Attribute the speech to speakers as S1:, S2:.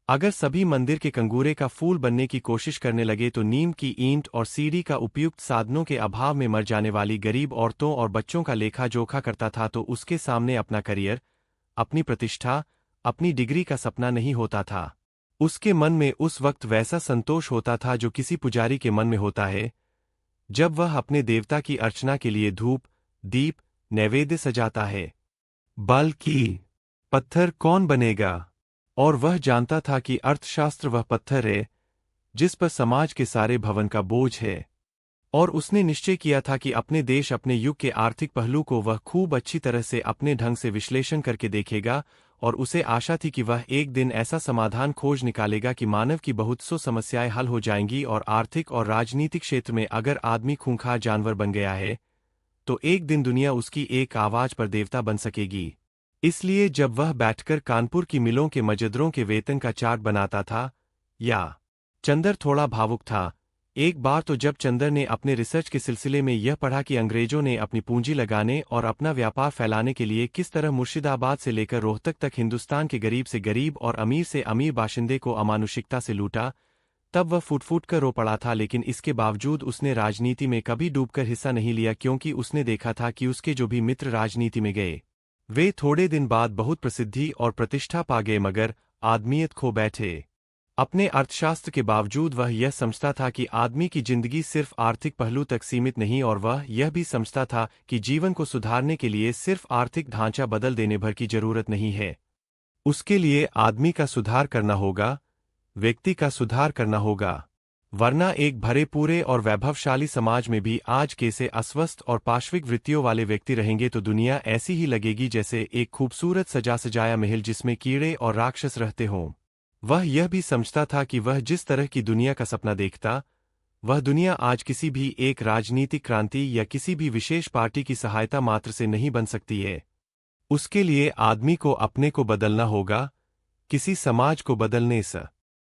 S1: अगर सभी मंदिर के कंगूरे का फूल बनने की कोशिश करने लगे तो नीम की ईंट और सीढ़ी का उपयुक्त साधनों के अभाव में मर जाने वाली गरीब औरतों और बच्चों का लेखा जोखा करता था तो उसके सामने अपना करियर, अपनी प्रतिष्ठा, अपनी डिग्री का सपना नहीं होता था। उसके मन में उस वक्त वैसा संतोष होता था जो किसी पुजारी के मन में होता है जब वह अपने देवता की अर्चना के लिए धूप, दीप, नैवेद्य सजाता है। बल्कि पत्थर कौन बनेगा? और वह जानता था कि अर्थशास्त्र वह पत्थर है जिस पर समाज के सारे भवन का बोझ है। और उसने निश्चय किया था कि अपने देश अपने युग के आर्थिक पहलू को वह खूब अच्छी तरह से अपने ढंग से विश्लेषण करके देखेगा और उसे आशा थी कि वह एक दिन ऐसा समाधान खोज निकालेगा कि मानव की बहुत सो समस्याएं हल हो जाएंगी और आर्थिक और राजनीतिक क्षेत्र में अगर आदमी खूंखार जानवर बन गया है तो एक दिन दुनिया उसकी एक आवाज पर देवता बन सकेगी। इसलिए जब वह बैठकर कानपुर की मिलों के मजदूरों के वेतन का चार्ट बनाता था, या चंदर थोड़ा भावुक था। एक बार तो जब चंदर ने अपने रिसर्च के सिलसिले में यह पढ़ा कि अंग्रेजों ने अपनी पूंजी लगाने और अपना व्यापार फैलाने के लिए किस तरह मुर्शिदाबाद से लेकर रोहतक तक हिंदुस्तान के गरीब से गरीब और अमीर से अमीर बाशिंदे को अमानुषिकता से लूटा, तब वह फूट फूट कर रो पड़ा था। लेकिन इसके बावजूद उसने राजनीति में कभी डूबकर हिस्सा नहीं लिया क्योंकि उसने देखा था कि उसके जो भी मित्र राजनीति में गए वे थोड़े दिन बाद बहुत प्रसिद्धि और प्रतिष्ठा पा गए मगर आदमियत खो बैठे। अपने अर्थशास्त्र के बावजूद वह यह समझता था कि आदमी की जिंदगी सिर्फ आर्थिक पहलू तक सीमित नहीं और वह यह भी समझता था कि जीवन को सुधारने के लिए सिर्फ आर्थिक ढांचा बदल देने भर की जरूरत नहीं है। उसके लिए आदमी का सुधार करना होगा, व्यक्ति का सुधार करना होगा। वरना एक भरे पूरे और वैभवशाली समाज में भी आज कैसे अस्वस्थ और पाश्विक वृत्तियों वाले व्यक्ति रहेंगे तो दुनिया ऐसी ही लगेगी जैसे एक खूबसूरत सजा सजाया महल जिसमें कीड़े और राक्षस रहते हों। वह यह भी समझता था कि वह जिस तरह की दुनिया का सपना देखता, वह दुनिया आज किसी भी एक राजनीतिक क्रांति या किसी भी विशेष पार्टी की सहायता मात्र से नहीं बन सकती है। उसके लिए आदमी को अपने को बदलना होगा, किसी समाज को बदलने से